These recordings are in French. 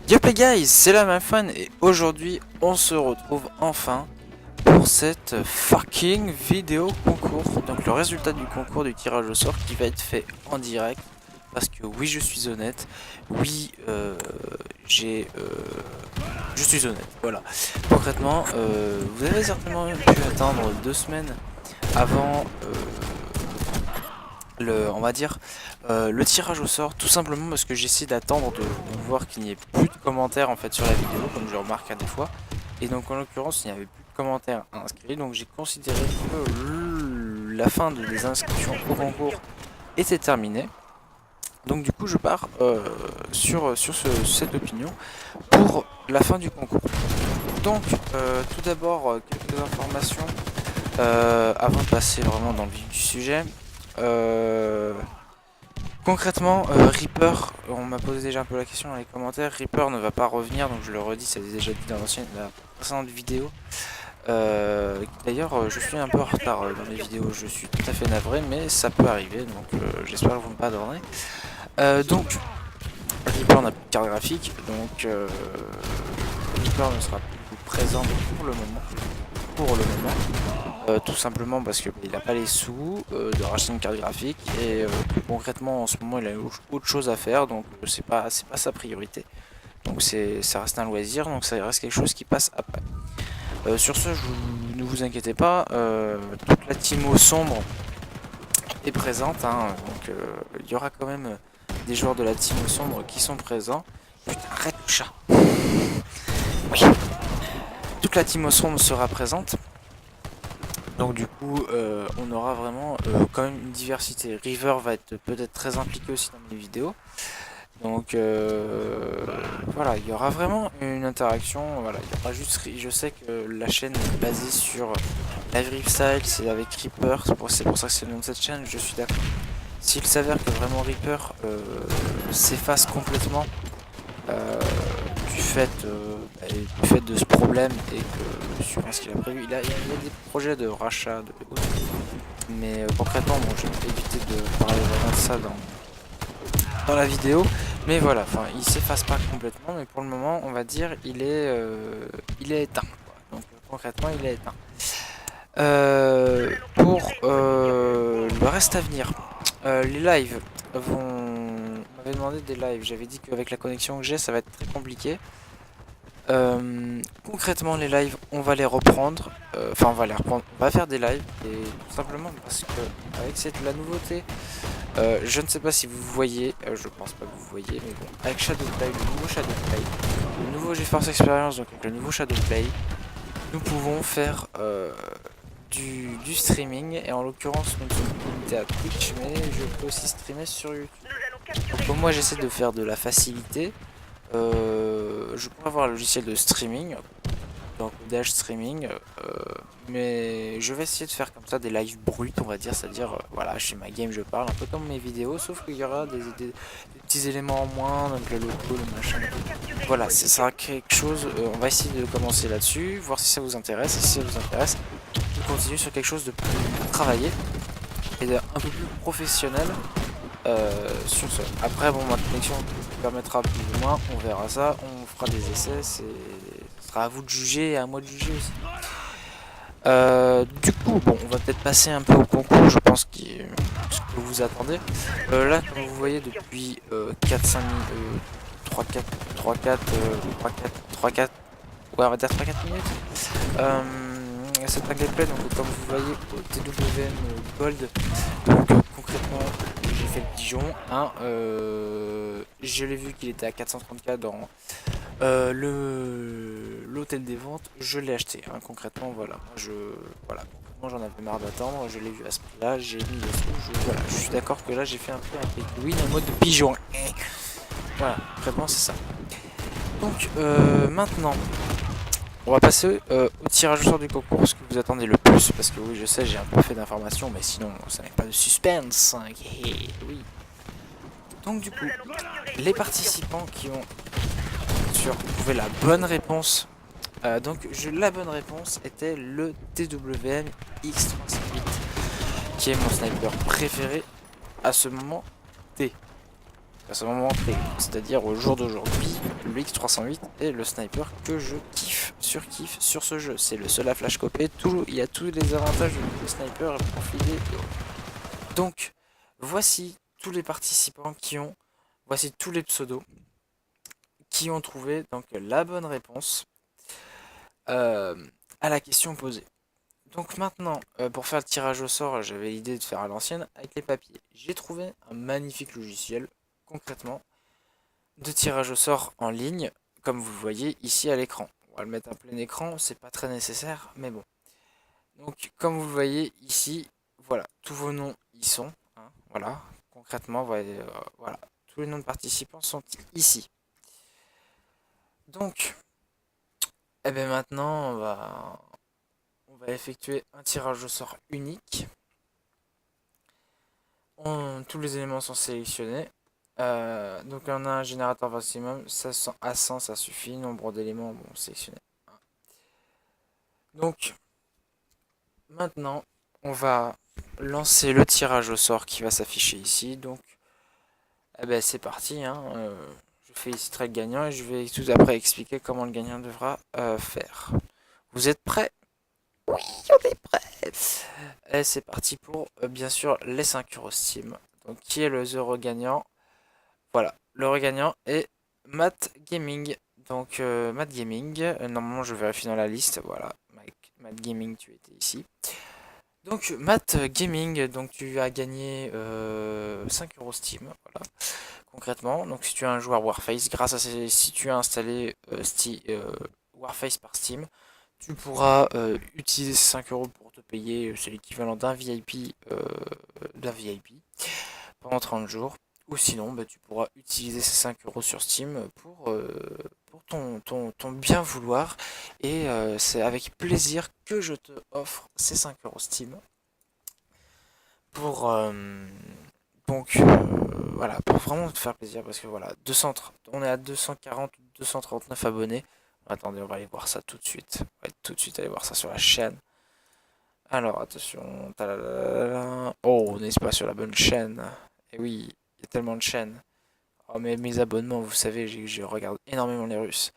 Yup les guys, c'est la même fan et aujourd'hui on se retrouve enfin pour cette fucking vidéo concours. Donc le résultat du concours du tirage au sort qui va être fait en direct. Parce que oui je suis honnête, oui je suis honnête, voilà. Concrètement, vous avez certainement pu attendre 2 semaines avant on va dire le tirage au sort, tout simplement parce que j'essaie d'attendre de voir qu'il n'y ait plus de commentaires en fait sur la vidéo, comme je remarque à des fois. Et donc en l'occurrence il n'y avait plus de commentaires inscrits, donc j'ai considéré que la fin des inscriptions au concours était terminée. Donc du coup je pars sur cette opinion pour la fin du concours. Donc tout d'abord quelques informations avant de passer vraiment dans le vif du sujet. Concrètement, Reaper, on m'a posé déjà un peu la question dans les commentaires, Reaper ne va pas revenir, donc je le redis, ça a déjà dit dans la précédente vidéo. D'ailleurs, je suis un peu en retard dans les vidéos, je suis tout à fait navré, mais ça peut arriver, donc j'espère que vous me pardonnerez. Donc, Reaper n'a plus de carte graphique, donc Reaper ne sera plus présent pour le moment. Tout simplement parce qu'il n'a pas les sous de racheter une carte graphique et concrètement en ce moment il a autre chose à faire, donc c'est pas sa priorité, donc ça reste un loisir, donc ça reste quelque chose qui passe après. Sur ce, ne vous inquiétez pas, toute la team au sombre est présente, hein, donc il y aura quand même des joueurs de la team au sombre qui sont présents. Putain, arrête le chat. Oui. Toute la team au sombre sera présente. Donc du coup on aura vraiment quand même une diversité. River va être peut-être très impliqué aussi dans mes vidéos. Donc voilà, il y aura vraiment une interaction. Voilà, il y aura juste, je sais que la chaîne est basée sur Live Rift Style, c'est avec Reaper, c'est pour ça que c'est le nom de cette chaîne, je suis d'accord. S'il s'avère que vraiment Reaper s'efface complètement du fait de ce problème et que suivant ce qu'il a prévu, il y a des projets de rachat mais concrètement bon, je vais éviter de parler vraiment de ça dans la vidéo, mais voilà, enfin il s'efface pas complètement, mais pour le moment on va dire il est éteint quoi. Donc concrètement il est éteint. Pour le reste à venir, les lives vont... On m'avait demandé des lives, j'avais dit qu'avec la connexion que j'ai ça va être très compliqué. Concrètement les lives on va les reprendre, enfin on va faire des lives, et tout simplement parce que avec la nouveauté, je ne sais pas si vous voyez, je pense pas que vous voyez, mais bon, avec Shadowplay, le nouveau Shadowplay, le nouveau GeForce Experience, donc avec le nouveau Shadowplay, nous pouvons faire du streaming, et en l'occurrence nous sommes limités à Twitch, mais je peux aussi streamer sur YouTube. Donc comme moi j'essaie de faire de la facilité, je pourrais avoir un logiciel de streaming, d'encodage streaming, mais je vais essayer de faire comme ça des lives bruts, on va dire, c'est-à-dire voilà, je fais ma game, je parle un peu comme mes vidéos, sauf qu'il y aura des petits éléments en moins, donc le logo, le machin. Voilà, ça sera quelque chose, on va essayer de commencer là-dessus, voir si ça vous intéresse, et si ça vous intéresse, on continue sur quelque chose de plus travaillé et d'un peu plus professionnel. Sur ce, après bon, ma connexion permettra plus ou moins, on verra ça, on fera des essais, ce sera à vous de juger et à moi de juger aussi. Du coup, bon, on va peut-être passer un peu au concours, je pense ce que vous attendez. Là, comme vous voyez, depuis 4-5 minutes, 3-4, ouais, on va dire 3-4 minutes. C'est un gameplay, donc comme vous voyez, au TWM Gold, donc concrètement, j'ai fait le pigeon, hein, je l'ai vu qu'il était à 430K dans l'hôtel des ventes, je l'ai acheté, hein, concrètement, voilà, concrètement j'en avais marre d'attendre, je l'ai vu à ce prix là, j'ai mis les sous, voilà, je suis d'accord que là j'ai fait un peu un pay to win en mode pigeon, voilà, concrètement c'est ça. Donc maintenant, on va passer au tirage au sort du concours, ce que vous attendez le plus, parce que oui je sais j'ai un peu fait d'informations, mais sinon ça n'est pas de suspense, hein, oui. Donc du coup, les participants qui ont trouvé la bonne réponse, la bonne réponse était le TWM X308, qui est mon sniper préféré à ce moment T. à ce moment T, c'est-à-dire au jour d'aujourd'hui, le X308 est le sniper que je surkiffe sur ce jeu. C'est le seul à flash coper, il y a tous les avantages du sniper profilé. Donc, voici tous les participants voici tous les pseudos qui ont trouvé donc la bonne réponse euh, à la question posée. Donc maintenant, pour faire le tirage au sort, j'avais l'idée de faire à l'ancienne avec les papiers. J'ai trouvé un magnifique logiciel, concrètement, de tirage au sort en ligne, comme vous le voyez ici à l'écran. On va le mettre en plein écran, c'est pas très nécessaire, mais bon. Donc, comme vous le voyez ici, voilà, tous vos noms y sont. Hein, voilà, concrètement, voilà, tous les noms de participants sont ici. Donc, eh bien maintenant, on va effectuer un tirage au sort unique. Tous les éléments sont sélectionnés. Donc on a un générateur maximum, 500 à 100 ça suffit, nombre d'éléments bon sélectionnés. Donc maintenant on va lancer le tirage au sort qui va s'afficher ici. Donc eh ben, c'est parti, hein. Je féliciterai le gagnant et je vais tout après expliquer comment le gagnant devra faire. Vous êtes prêts? Oui, on est prêts. Et c'est parti pour bien sûr les 5 € Steam. Donc qui est le heureux gagnant? Voilà, le regagnant est Matt Gaming. Donc Matt Gaming, normalement je vérifie dans la liste, voilà, Matt Gaming, tu étais ici. Donc Matt Gaming, donc tu as gagné 5 € Steam, voilà, concrètement. Donc si tu es un joueur Warface, si tu as installé Warface par Steam, tu pourras utiliser ces 5 € pour te payer, c'est l'équivalent d'un VIP, pendant 30 jours. Ou sinon, bah, tu pourras utiliser ces 5 € sur Steam pour ton bien vouloir. Et c'est avec plaisir que je te offre ces 5 € Steam. Pour, donc, voilà, pour vraiment te faire plaisir. Parce que voilà, on est à 240 ou 239 abonnés. Attendez, on va aller voir ça tout de suite. On va tout de suite aller voir ça sur la chaîne. Alors, attention. Oh, on n'est pas sur la bonne chaîne. Et oui, il y a tellement de chaînes. Oh, mais mes abonnements, vous savez, je regarde énormément les Russes.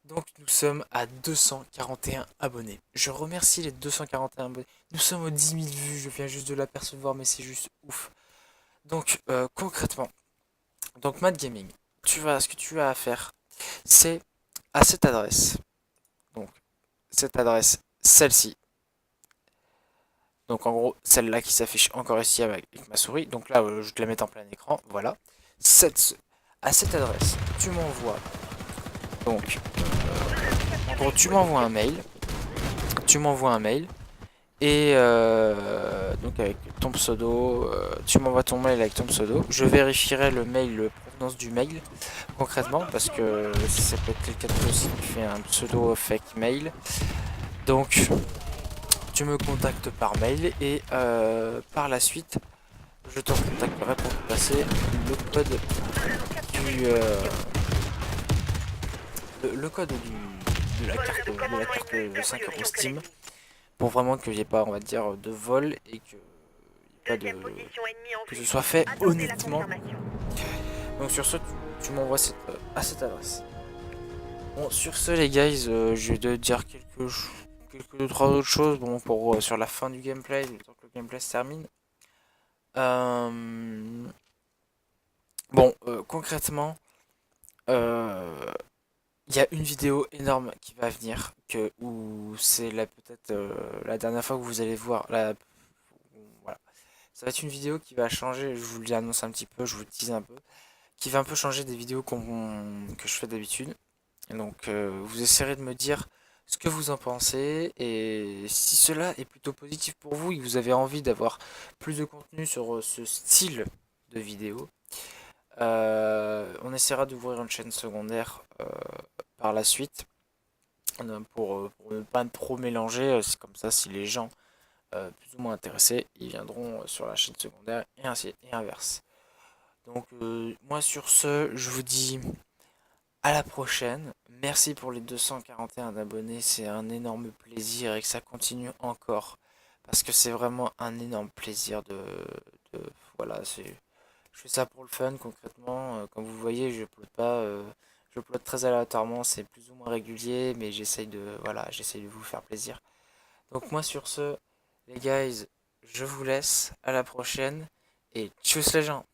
Donc, nous sommes à 241 abonnés. Je remercie les 241 abonnés. Nous sommes aux 10 000 vues. Je viens juste de l'apercevoir, mais c'est juste ouf. Donc, concrètement, donc Mad Gaming, ce que tu as à faire, c'est à cette adresse. Donc, cette adresse, celle-ci. Donc en gros, celle-là qui s'affiche encore ici avec ma souris. Donc là, je te la mets en plein écran. Voilà. À cette adresse, tu m'envoies. Donc, en gros, tu m'envoies un mail. Tu m'envoies un mail. Et donc avec ton pseudo, tu m'envoies ton mail avec ton pseudo. Je vérifierai le mail, la provenance du mail, concrètement, parce que ça peut être quelqu'un d'autre aussi qui fait un pseudo fake mail. Donc, tu me contactes par mail et par la suite, je te contacterai pour te passer le code le code de la carte de 5 € Steam pour vraiment qu'il n'y ait pas, on va dire, de vol et que ce soit fait honnêtement. Donc sur ce, tu m'envoies à cette adresse. Bon, sur ce les guys, je vais te dire quelques trois autres choses bon, pour sur la fin du gameplay, le temps que le gameplay se termine. Bon, concrètement, il y a une vidéo énorme qui va venir, où c'est peut-être la dernière fois que vous allez voir. Voilà. Ça va être une vidéo qui va changer, je vous l'annonce un petit peu, je vous le tease un peu, qui va un peu changer des vidéos que je fais d'habitude. Donc vous essayerez de me dire ce que vous en pensez et si cela est plutôt positif pour vous et que vous avez envie d'avoir plus de contenu sur ce style de vidéo, on essaiera d'ouvrir une chaîne secondaire par la suite pour ne pas trop mélanger. C'est comme ça, si les gens plus ou moins intéressés, ils viendront sur la chaîne secondaire et ainsi et inverse. Donc moi sur ce, je vous dis à la prochaine. Merci pour les 241 abonnés, c'est un énorme plaisir et que ça continue encore parce que c'est vraiment un énorme plaisir de voilà, Je fais ça pour le fun concrètement. Comme vous voyez, je upload pas, je upload très aléatoirement, c'est plus ou moins régulier, mais j'essaye de vous faire plaisir. Donc moi sur ce, les guys, je vous laisse, à la prochaine et tchuss les gens.